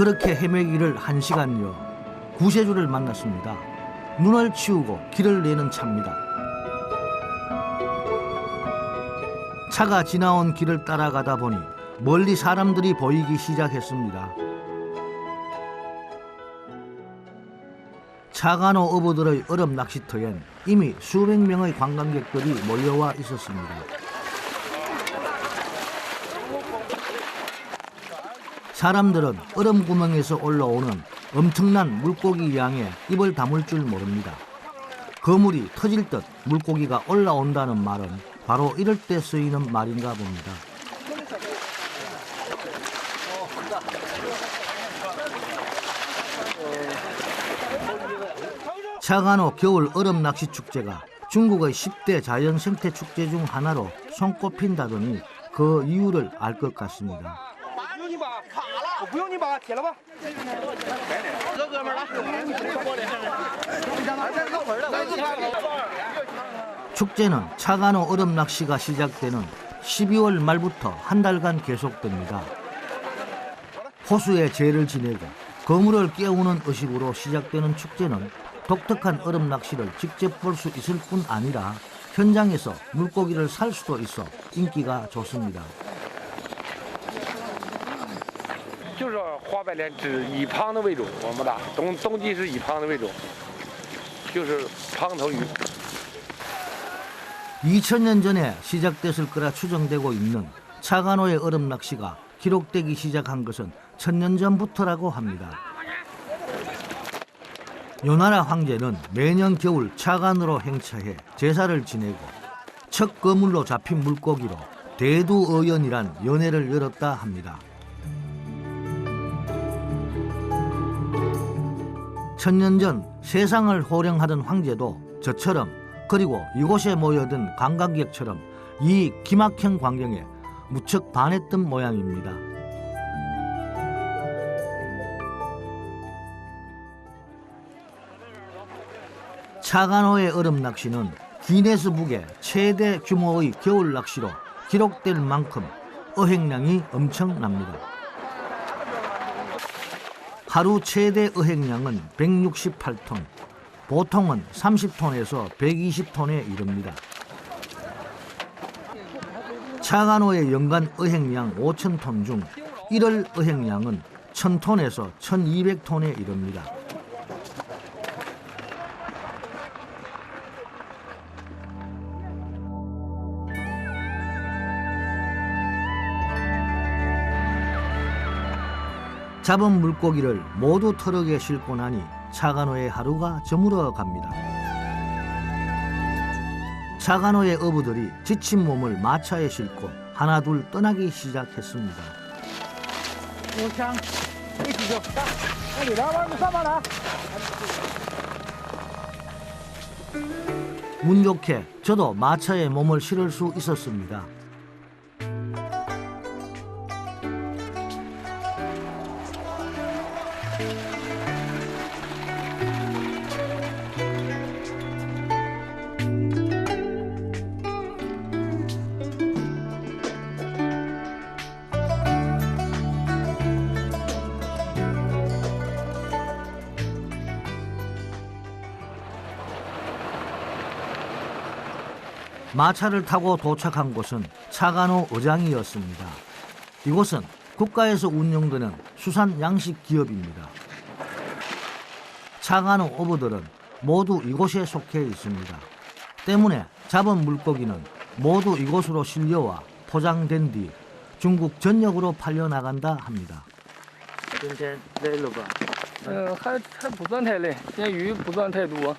그렇게 헤매기를 1시간여 구세주를 만났습니다. 눈을 치우고 길을 내는 차입니다. 차가 지나온 길을 따라가다 보니 멀리 사람들이 보이기 시작했습니다. 차간호 어부들의 얼음 낚시터엔 이미 수백 명의 관광객들이 몰려와 있었습니다. 사람들은 얼음 구멍에서 올라오는 엄청난 물고기 양에 입을 다물 줄 모릅니다. 그물이 터질 듯 물고기가 올라온다는 말은 바로 이럴 때 쓰이는 말인가 봅니다. 차간호 겨울 얼음 낚시 축제가 중국의 10대 자연 생태 축제 중 하나로 손꼽힌다더니 그 이유를 알 것 같습니다. 축제는 차간호 얼음 낚시가 시작되는 12월 말부터 한 달간 계속됩니다. 호수에 제를 지내고 거물을 깨우는 의식으로 시작되는 축제는 독특한 얼음 낚시를 직접 볼 수 있을 뿐 아니라 현장에서 물고기를 살 수도 있어 인기가 좋습니다. 就是花白鲢只以胖的为主，我们打冬季是以胖的为主，就是胖头鱼。 2000년 전에 시작됐을 거라 추정되고 있는 차간호의 얼음 낚시가 기록되기 시작한 것은 1000년 전부터라고 합니다. 요나라 황제는 매년 겨울 차간으로 행차해 제사를 지내고 첫 거물로 잡힌 물고기로 대두어연이란 연회를 열었다 합니다. 1000년 전 세상을 호령하던 황제도 저처럼 그리고 이곳에 모여든 관광객처럼 이 기막힌 광경에 무척 반했던 모양입니다. 차간호의 얼음 낚시는 기네스북의 최대 규모의 겨울 낚시로 기록될 만큼 어획량이 엄청납니다. 하루 최대 어획량은 168톤, 보통은 30톤에서 120톤에 이릅니다. 차간호의 연간 어획량 5,000톤 중 1월 어획량은 1,000톤에서 1,200톤에 이릅니다. 잡은 물고기를 모두 트럭에 싣고 나니 차간호의 하루가 저물어 갑니다. 차간호의 어부들이 지친 몸을 마차에 싣고 하나둘 떠나기 시작했습니다. 운 좋게 저도 마차에 몸을 실을 수 있었습니다. 마차를 타고 도착한 곳은 차간호 어장이었습니다. 이곳은 국가에서 운영되는 수산 양식 기업입니다. 차간호 어부들은 모두 이곳에 속해 있습니다. 때문에 잡은 물고기는 모두 이곳으로 실려와 포장된 뒤 중국 전역으로 팔려나간다 합니다. 今天累了吧？还不算太累，今天鱼不算太多。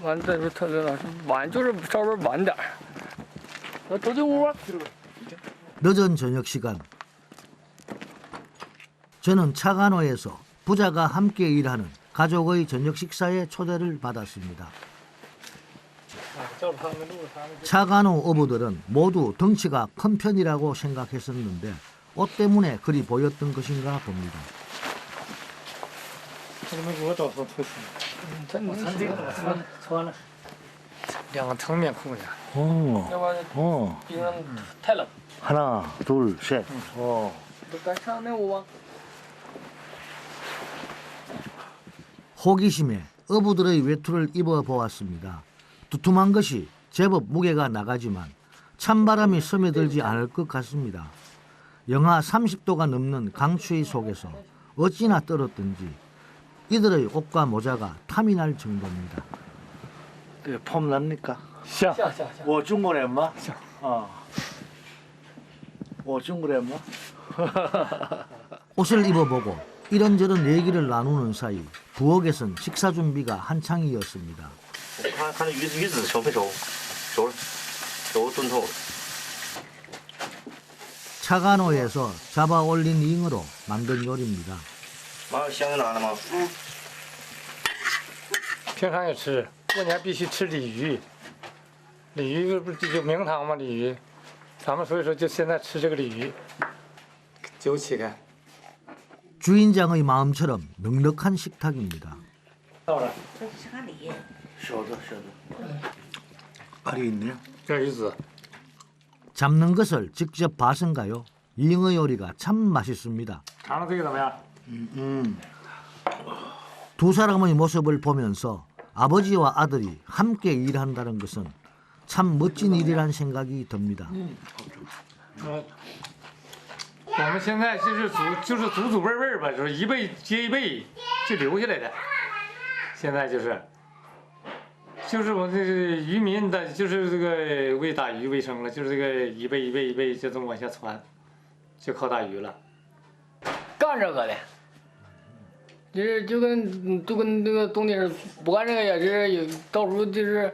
完这是特别的晚，就是稍微晚点儿。走进屋吧。 늦은 저녁 시간, 저는 차간호에서 부자가 함께 일하는 가족의 저녁 식사에 초대를 받았습니다. 차간호 어부들은 모두 덩치가 큰 편이라고 생각했었는데 옷 때문에 그리 보였던 것인가 봅니다. 你们给我找套拖鞋。这你穿这个穿了。两个层面裤子。 오, 要不然 오, 冰上太冷。 하나, 둘, 셋. 오. 都该上那屋啊。 호기심에 어부들의 외투를 입어보았습니다. 두툼한 것이 제법 무게가 나가지만 찬바람이 스며들지 않을 것 같습니다. 영하 30도가 넘는 강추위 속에서 어찌나 떨었던지 이들의 옷과 모자가 탐이 날 정도입니다. 폼 납니까? 像我中国人吗？我中国人吗？ 옷을 입어보고 이런저런 얘기를 나누는 사이 부엌에선 식사 준비가 한창이었습니다. 看鱼子熟没熟？熟了，熟炖透了。 차간호에서 잡아 올린 잉어로 만든 요리입니다. 妈，香拿了吗？ 平常也吃，过年必须吃鲤鱼。鲤鱼不是有名堂吗？鲤鱼，咱们所以说就现在吃这个鲤鱼，酒起开。 주인장의 마음처럼 넉넉한 식탁입니다. 到了，这是个梨，小的，小的。 알이 있네요. 这鱼子， 잡는 것을 직접 봐선가요? 잉어 요리가 참 맛있습니다. 尝尝这个怎么样？ 두 사람의 모습을 보면서 아버지와 아들이 함께 일한다는 것은 참 멋진 일이란 생각이 듭니다. 我们现在就是祖祖辈辈吧，就是一辈接一辈就留下来的。现在就是我这渔民的，就是这个为打鱼为生了，就是这个一辈一辈一辈就这么往下传，就靠打鱼了。干这个的，就跟那个冬天不干这个也是有到时候就是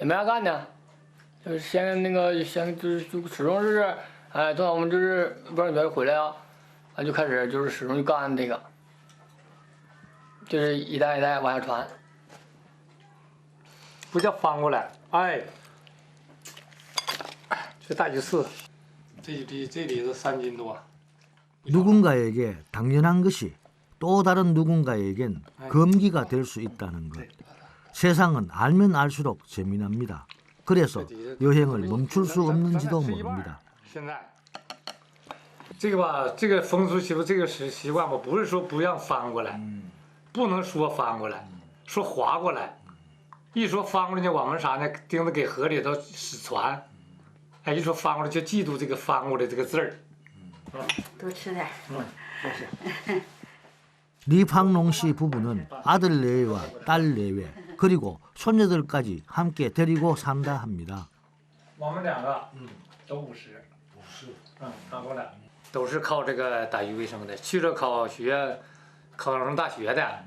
也没啥干的，就是先就是始终是哎，等我们就是不是回来啊，俺就开始就是始终就干这个，就是一代一代往下传。 不叫翻过来，哎，这大鱼刺，这里子3斤多。 누군가에게 당연한 것이 또 다른 누군가에겐 금기가 될 수 있다는 것. 세상은 알면 알수록 재미납니다. 그래서 여행을 멈출 수 없는지도 모릅니다. 现在，这个吧，这个风俗习俗，这个习惯吧，不是说不让翻过来，不能说翻过来，说划过来。 一说翻过来呢，我们啥呢？钉子给河里头使船，哎，一说翻过来就记住这个翻过来这个字儿。多吃点。 리팡농 씨 부부는 아들 내외와 딸 내외 그리고 손녀들까지 함께 데리고 산다 합니다. 我们2个，都50，反过来，都是靠这个打鱼为生的，去了考学，考上大学的。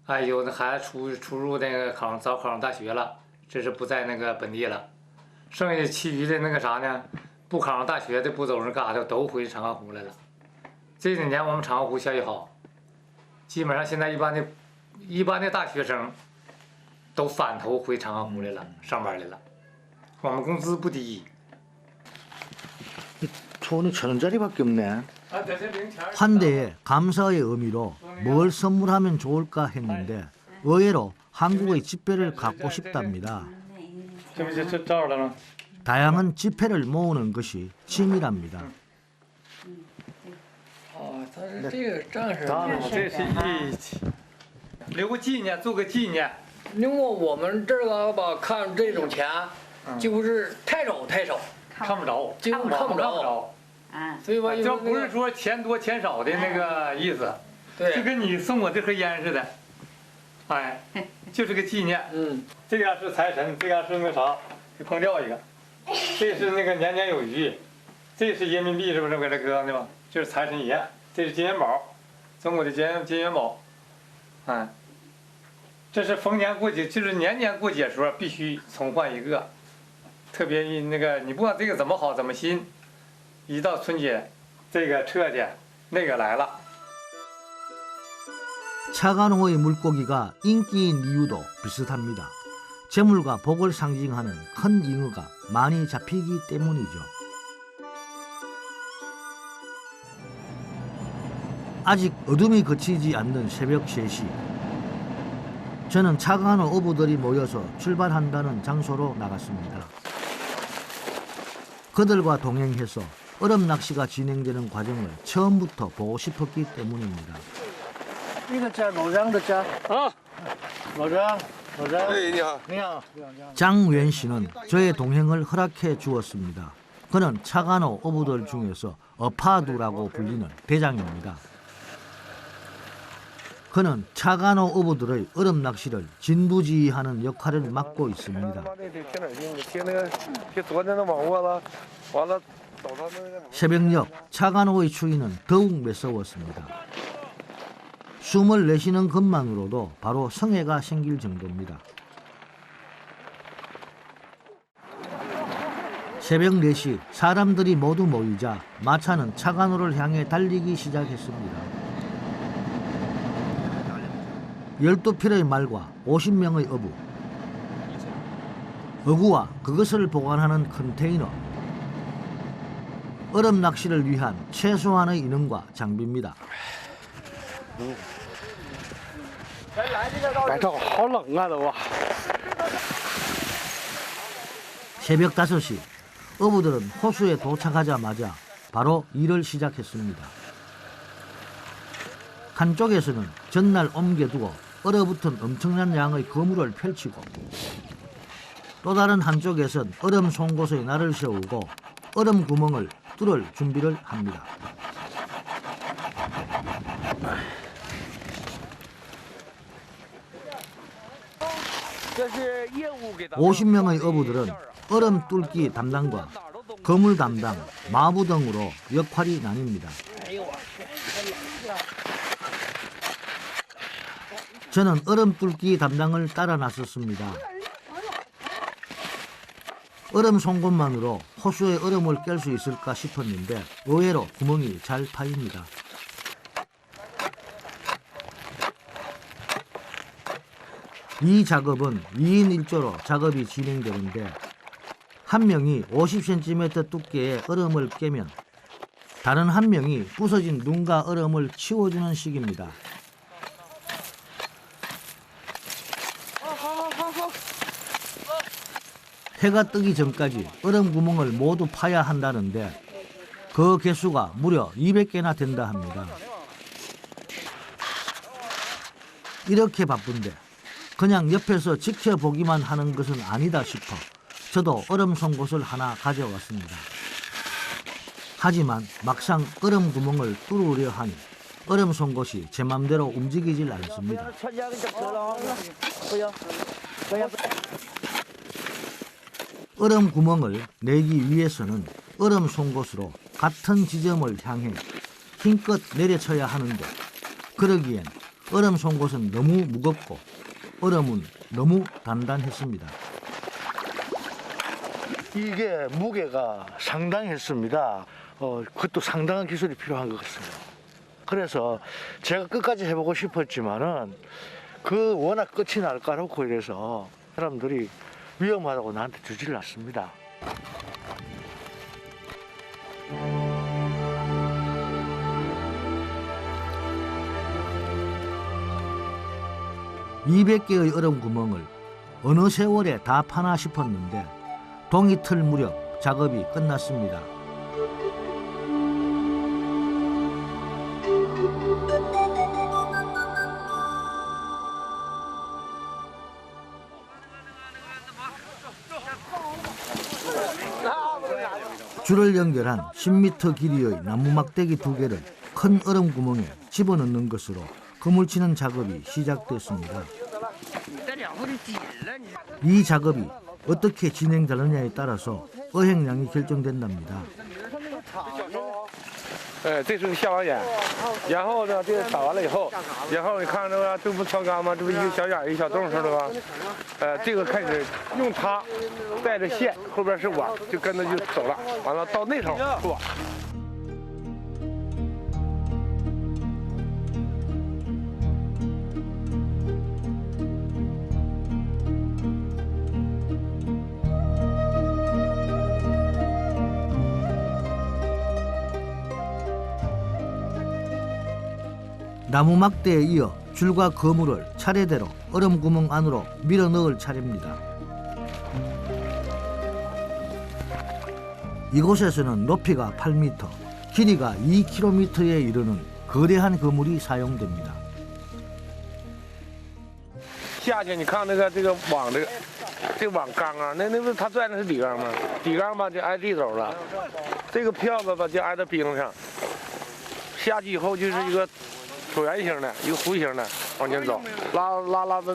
哎，有的孩子出入那个早考上大学了，这是不在那个本地了。剩下其余的那个啥呢？不考上大学的不走人干啥的，都回长江湖来了。这几年我们长江湖效益好，基本上现在一般的大学生都返头回长江湖来了，上班来了。我们工资不低。 돈이 1,000원짜리밖에 없네. 啊，这些零钱。 환대의 감사의 의미로 뭘 선물하면 좋을까 했는데 의외로 한국의 지폐를 갖고 싶답니다. 这不就照着了吗？ 다양한 지폐를 모으는 것이 취미랍니다. 哦，他是这个战士。这是一起，留个纪念，做个纪念。因为我们这个吧，看这种钱，几乎是太少，看不着，几乎看不着。 嗯，所以吧，这不是说钱多钱少的那个意思，就对，跟你送我这盒烟似的，哎，就是个纪念。这个是财神，这个是那啥，给碰掉一个，这是那个年年有余，这是人民币是不是为了搁的嘛？这是财神爷，这是金元宝，中国的金元宝，哎，这是逢年过节，就是年年过节时候必须重换一个，特别那个你不管这个怎么好怎么新。 一到春节，这个撤去，那个来了。 차간호의 물고기가 인기인 이유도 비슷합니다. 재물과 복을 상징하는 큰 잉어가 많이 잡히기 때문이죠. 아직 어둠이 그치지 않는 새벽 3시. 저는 차간호 어부들이 모여서 출발한다는 장소로 나갔습니다. 그들과 동행해서 얼음 낚시가 진행되는 과정을 처음부터 보고 싶었기 때문입니다. 이거 자 노장도 자. 장웬 씨는 저의 동행을 허락해 주었습니다. 그는 차간호 어부들 중에서 어파두라고 불리는 대장입니다. 그는 차간호 어부들의 얼음 낚시를 진두지휘하는 역할을 맡고 있습니다. 새벽녘 차간호의 추위는 더욱 매서웠습니다. 숨을 내쉬는 것만으로도 바로 성해가 생길 정도입니다. 새벽 4시 사람들이 모두 모이자 마차는 차간호를 향해 달리기 시작했습니다. 12필의 말과 50명의 어부, 어구와 그것을 보관하는 컨테이너, 얼음 낚시를 위한 최소한의 인원과 장비입니다. 새벽 5시 어부들은 호수에 도착하자마자 바로 일을 시작했습니다. 한쪽에서는 전날 옮겨두고 얼어붙은 엄청난 양의 그물을 펼치고 또 다른 한쪽에선 얼음 송곳의 날을 세우고 얼음 구멍을 뚫을 준비를 합니다. 50명의 어부들은 얼음 뚫기 담당과 그물 담당, 마부 등으로 역할이 나뉩니다. 저는 얼음 뚫기 담당을 따라 나섰습니다. 얼음 송곳만으로 호수의 얼음을 깰 수 있을까 싶었는데 의외로 구멍이 잘 파입니다. 이 작업은 2인 1조로 작업이 진행되는데 한 명이 50cm 두께의 얼음을 깨면 다른 한 명이 부서진 눈과 얼음을 치워주는 식입니다. 해가 뜨기 전까지 얼음 구멍을 모두 파야 한다는데 그 개수가 무려 200개나 된다 합니다. 이렇게 바쁜데 그냥 옆에서 지켜보기만 하는 것은 아니다 싶어 저도 얼음 송곳을 하나 가져왔습니다. 하지만 막상 얼음 구멍을 뚫으려 하니 얼음 송곳이 제 맘대로 움직이질 않습니다. 얼음 구멍을 내기 위해서는 얼음 송곳으로 같은 지점을 향해 힘껏 내려쳐야 하는데 그러기엔 얼음 송곳은 너무 무겁고 얼음은 너무 단단했습니다. 이게 무게가 상당했습니다. 그것도 상당한 기술이 필요한 것 같습니다. 그래서 제가 끝까지 해보고 싶었지만은 그 워낙 끝이 날까 놓고 이래서 사람들이 위험하다고 나한테 주지를 않습니다. (200개의) 얼음 구멍을 어느 세월에 다 파나 싶었는데 동이틀 무렵 작업이 끝났습니다. 줄을 연결한 10m 길이의 나무 막대기 2개를 큰 얼음 구멍에 집어넣는 것으로 그물치는 작업이 시작됐습니다. 이 작업이 어떻게 진행되느냐에 따라서 어획량이 결정된답니다. 这是下网眼，然后呢，这个打完了以后，然后你看这个这不敲竿吗？这不一个小眼一个小洞似的吗？这个开始用它带着线，后边是网，就跟着就走了，完了到那头是网。 나무 막대에 이어 줄과 그물을 차례대로 얼음 구멍 안으로 밀어 넣을 차례입니다. 이곳에서는 높이가 8m, 길이가 2km에 이르는 거대한 그물이 사용됩니다. 下去，你看这个网这网缸啊，那不是它拽的是底缸吗？底缸吧就挨这头了，这个票子吧就挨到冰上。下去以后就是一个椭圆形的，一个弧形的往前走，拉到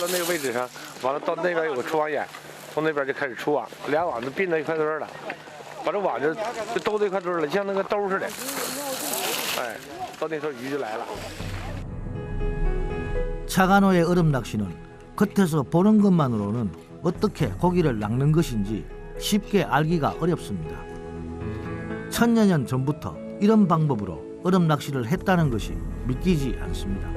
那个位置上，完了到那边有个出网眼，从那边就开始出网，俩网就并在一块堆了，把这网就兜在一块堆了，像那个兜似的。哎，到那头鱼就来了。 차간호의 얼음 낚시는 겉에서 보는 것만으로는 어떻게 고기를 낚는 것인지 쉽게 알기가 어렵습니다. 천여 년 전부터 이런 방법으로 얼음 낚시를 했다는 것이 믿기지 않습니다.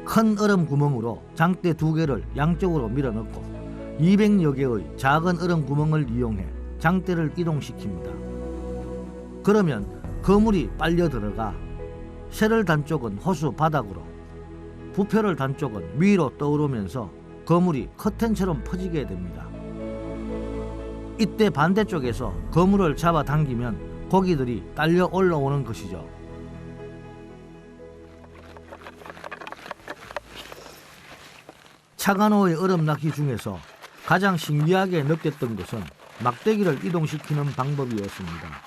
큰 얼음 구멍으로 장대 2개를 양쪽으로 밀어넣고 200여 개의 작은 얼음 구멍을 이용해 장대를 이동시킵니다. 그러면 거물이 빨려 들어가 새를 단 쪽은 호수 바닥으로, 부표를 단 쪽은 위로 떠오르면서 거물이 커튼처럼 퍼지게 됩니다. 이때 반대쪽에서 거물을 잡아당기면 고기들이 딸려 올라오는 것이죠. 차간호의 얼음 낚시 중에서 가장 신기하게 느꼈던 것은 막대기를 이동시키는 방법이었습니다.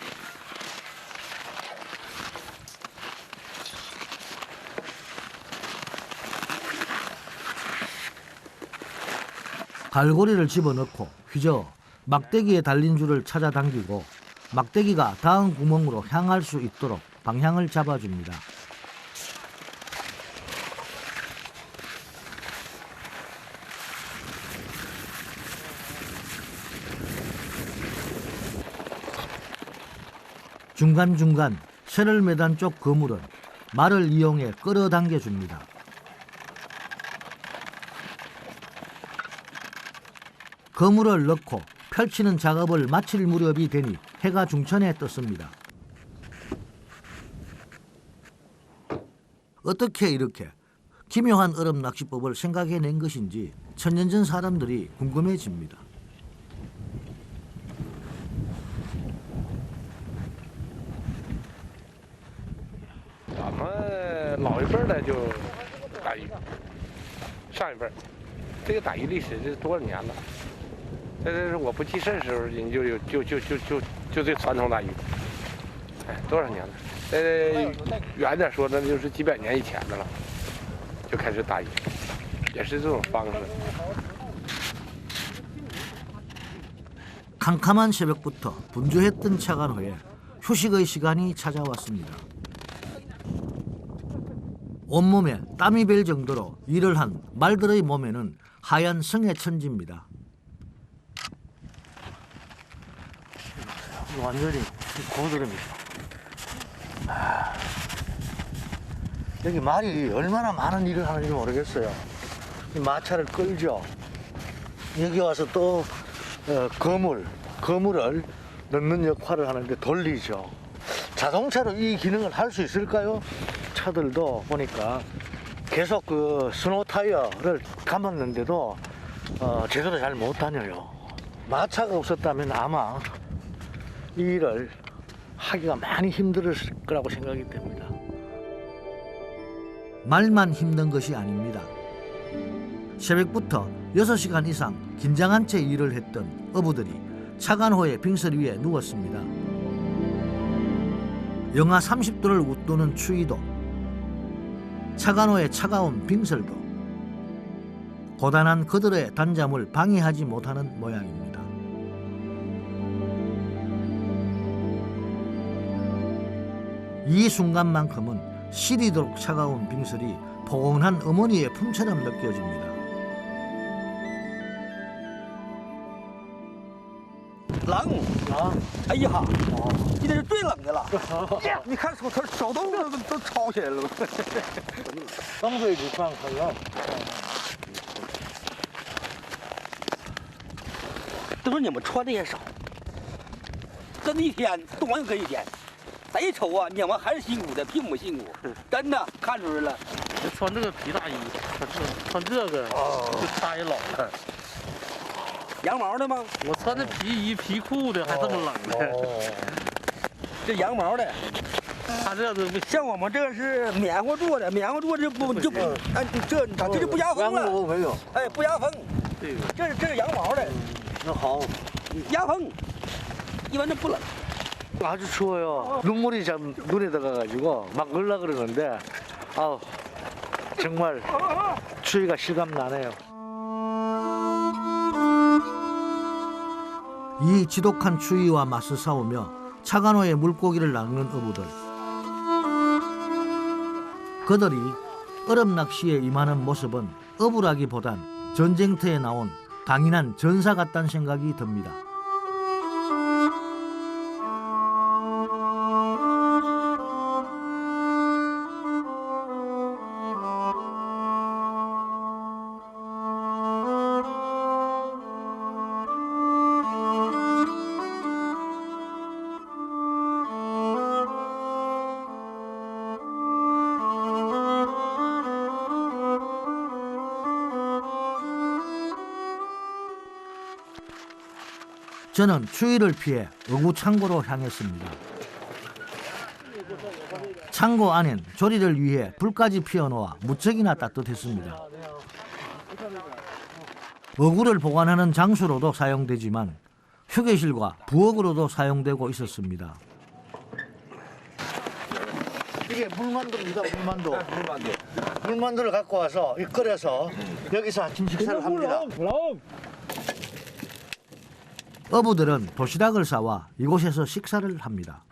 갈고리를 집어넣고 휘저어 막대기에 달린 줄을 찾아 당기고 막대기가 다음 구멍으로 향할 수 있도록 방향을 잡아줍니다. 중간중간 새를 매단 쪽 그물은 말을 이용해 끌어당겨 줍니다. 그물을 넣고 펼치는 작업을 마칠 무렵이 되니 해가 중천에 떴습니다. 어떻게 이렇게 기묘한 얼음 낚시법을 생각해낸 것인지 천년 전 사람들이 궁금해집니다. 我们老一辈的就打鱼，上一辈这个打鱼历史这多少年了？这是我不记事时候，人就这传统打鱼，哎，多少年了？远点说，那就是几百年以前的了，就开始打鱼，也是这种方式。 캄캄한 새벽부터 분주했던 차간호에 휴식의 시간이 찾아왔습니다. 온몸에 땀이 벨 정도로 일을 한 말들의 몸에는 하얀 성해천지입니다. 완전히 고드름이죠. 여기 말이 얼마나 많은 일을 하는지 모르겠어요. 이 마차를 끌죠. 여기 와서 또 거물을 넣는 역할을 하는데 돌리죠. 자동차로 이 기능을 할 수 있을까요? 차들도 보니까 계속 그 스노우 타이어를 감았는데도 제대로 잘 못 다녀요. 마차가 없었다면 아마 이 일을 하기가 많이 힘들었을 거라고 생각이 됩니다. 말만 힘든 것이 아닙니다. 새벽부터 6시간 이상 긴장한 채 일을 했던 어부들이 차간호의 빙설 위에 누웠습니다. 영하 30도를 웃도는 추위도 차간호의 차가운 빙설도 고단한 그들의 단잠을 방해하지 못하는 모양입니다. 이 순간만큼은 시리도록 차가운 빙설이 포근한 어머니의 품처럼 느껴집니다. 冷，哎呀，今天是最冷的了。你看手都抄起来了。 평소에 육방하면 都是你们穿的也少，真的一天冻完又跟一天。谁瞅啊，你们还是辛苦的，比我们辛苦，真的看出来了。穿这个皮大衣，穿这个就差异老了。 羊毛的吗？我穿的皮衣皮裤的还这么冷呢。这羊毛的，他这是像我们这个是棉花做的，棉花做就不哎这就不压风了，没有，哎不压风，这是羊毛的，那好，压风，一般都不冷。 아주 추워요. 눈물이 참 눈에 들어가가지고 막 걸라 그러는데, 아우 정말 추위가 실감 나네요. 이 지독한 추위와 맞서 싸우며 차간호의 물고기를 낚는 어부들. 그들이 얼음 낚시에 임하는 모습은 어부라기보단 전쟁터에 나온 강인한 전사 같다는 생각이 듭니다. 저는 추위를 피해 어구 창고로 향했습니다. 창고 안엔 조리를 위해 불까지 피워놓아 무척이나 따뜻했습니다. 어구를 보관하는 장소로도 사용되지만 휴게실과 부엌으로도 사용되고 있었습니다. 이게 물만두입니다. 물만두. 물만두를 갖고 와서 끓여서 여기서 아침 식사를 합니다. 어부들은 도시락을 싸와 이곳에서 식사를 합니다.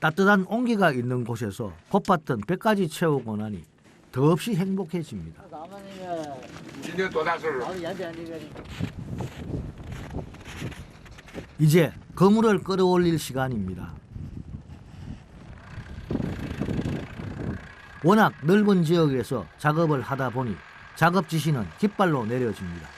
따뜻한 온기가 있는 곳에서 고팠던 배까지 채우고 나니 더없이 행복해집니다. 이제 그물을 끌어올릴 시간입니다. 워낙 넓은 지역에서 작업을 하다 보니 작업 지시는 깃발로 내려집니다.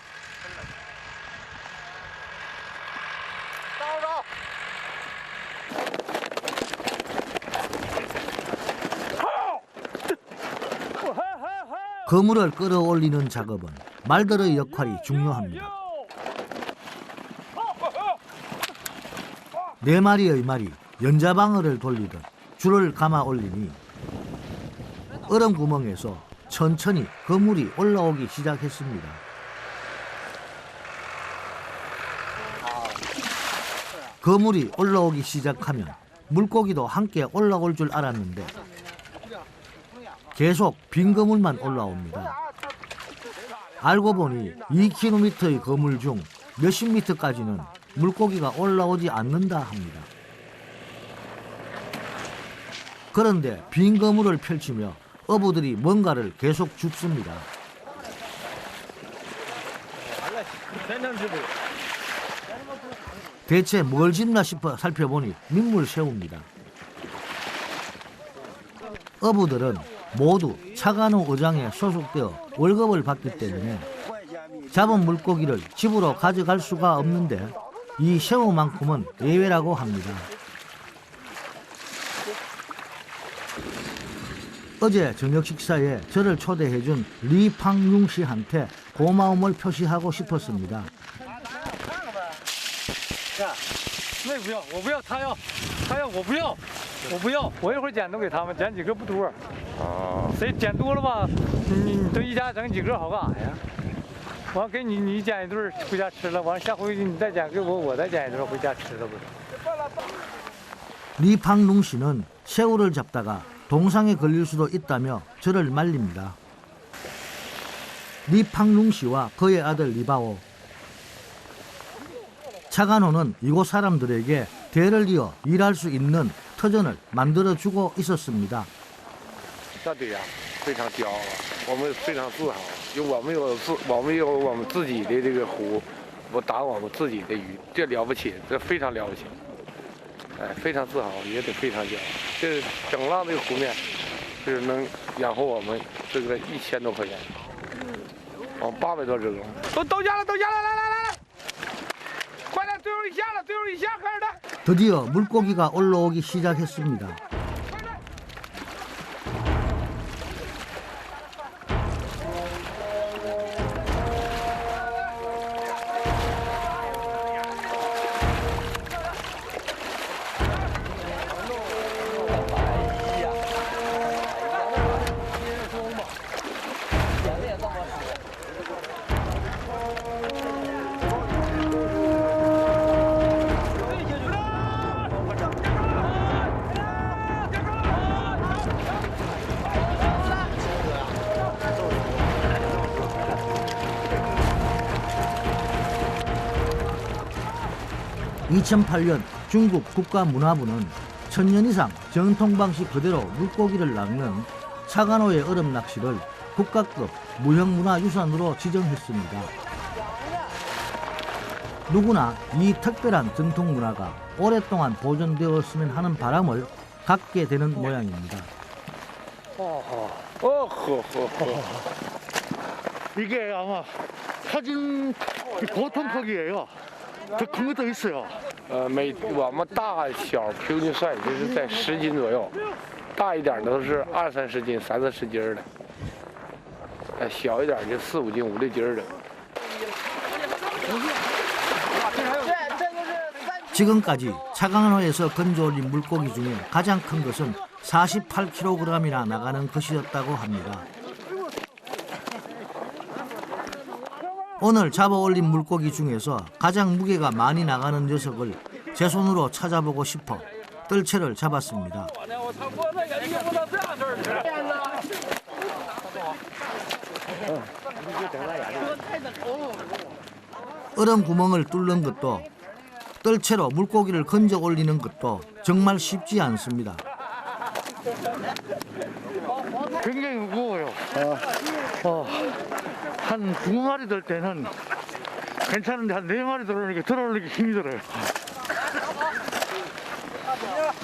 그물을 끌어올리는 작업은 말들의 역할이 중요합니다. 4마리의 말이 연자방어를 돌리듯 줄을 감아 올리니 얼음 구멍에서 천천히 그물이 올라오기 시작했습니다. 그물이 올라오기 시작하면 물고기도 함께 올라올 줄 알았는데 계속 빈 그물만 올라옵니다. 알고 보니 2km의 그물 중 몇십 미터까지는 물고기가 올라오지 않는다 합니다. 그런데 빈 그물을 펼치며 어부들이 뭔가를 계속 줍습니다. 대체 뭘 짚나 싶어 살펴보니 민물새우입니다. 어부들은 모두 차간호 의장에 소속되어 월급을 받기 때문에 잡은 물고기를 집으로 가져갈 수가 없는데 이 새우만큼은 예외라고 합니다. 어제 저녁 식사에 저를 초대해준 리팡융 씨한테 고마움을 표시하고 싶었습니다. 那不要，我不要，他要，我不要，我不要，我一会儿捡都给他们，捡几个不多。啊，谁捡多了吧？你都一家整几个好干啥呀？完给你捡一对回家吃了，完下回你再捡给我，我再捡一对回家吃了不是？ 리팡룽 씨는 새우를 잡다가 동상에 걸릴 수도 있다며 저를 말립니다. 리팡룽 씨와 그의 아들 리바오. 차간호는 이곳 사람들에게 대를 이어 일할 수 있는 터전을 만들어주고 있었습니다. 那对呀，非常骄傲，我们非常自豪，我们有我们自己的这个湖，我打我们自己的鱼，这了不起，这非常了不起，哎，非常自豪，也得非常骄傲。这整浪这个湖面，是能养活我们这个1000多块钱，800多只龙，都下了，来，快点，最后一下，开始的。 드디어 물고기가 올라오기 시작했습니다. 2008년 중국 국가문화부는 1000년 이상 전통 방식 그대로 물고기를 낚는 차관호의 얼음 낚시를 국가급 무형문화유산으로 지정했습니다. 누구나 이 특별한 전통 문화가 오랫동안 보존되었으면 하는 바람을 갖게 되는 모양입니다. 이게 아마 사진 보통 크기예요. 더 큰 것도 있어요. 我们大小平均算就是在10斤左右，大一点的都是20-30斤、30-40斤的，小一点就4-5斤、5-6斤的。 지금까지 차관호에서 건져올린 물고기 중에 가장 큰 것은 48kg이나 나가는 것이었다고 합니다. 오늘 잡아올린 물고기 중에서 가장 무게가 많이 나가는 녀석을 제 손으로 찾아보고 싶어 뜰채를 잡았습니다. 얼음 구멍을 뚫는 것도 뜰채로 물고기를 건져 올리는 것도 정말 쉽지 않습니다. 굉장히 무거워요. 한 2마리 들 때는 괜찮은데 한 4마리 들어올리기 힘이 들어요.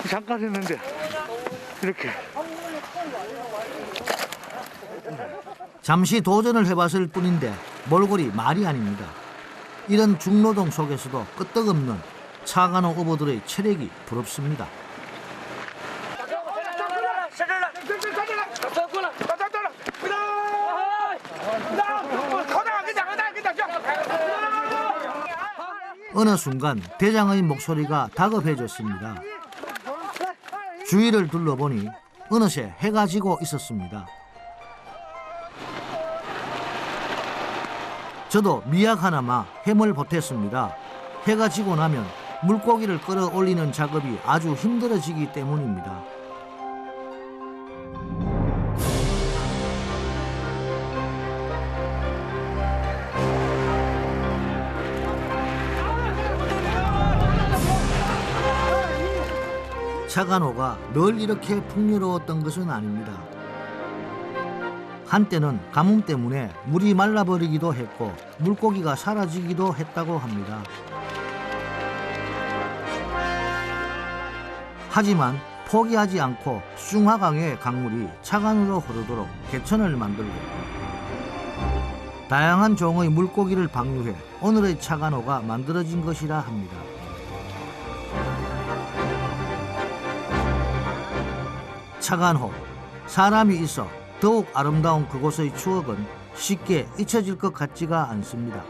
잠깐 했는데 이렇게. 잠시 도전을 해봤을 뿐인데 몰골이 말이 아닙니다. 이런 중노동 속에서도 끄떡없는 차관호 어부들의 체력이 부럽습니다. 어느 순간 대장의 목소리가 다급해졌습니다. 주위를 둘러보니 어느새 해가 지고 있었습니다. 저도 미약 하나마 힘을 보탰습니다. 해가 지고 나면 물고기를 끌어올리는 작업이 아주 힘들어지기 때문입니다. 차관호가 늘 이렇게 풍요로웠던 것은 아닙니다. 한때는 가뭄 때문에 물이 말라버리기도 했고 물고기가 사라지기도 했다고 합니다. 하지만 포기하지 않고 숭화강의 강물이 차관으로 흐르도록 개천을 만들고 다양한 종의 물고기를 방류해 오늘의 차관호가 만들어진 것이라 합니다. 차관호, 사람이 있어 더욱 아름다운 그곳의 추억은 쉽게 잊혀질 것 같지가 않습니다.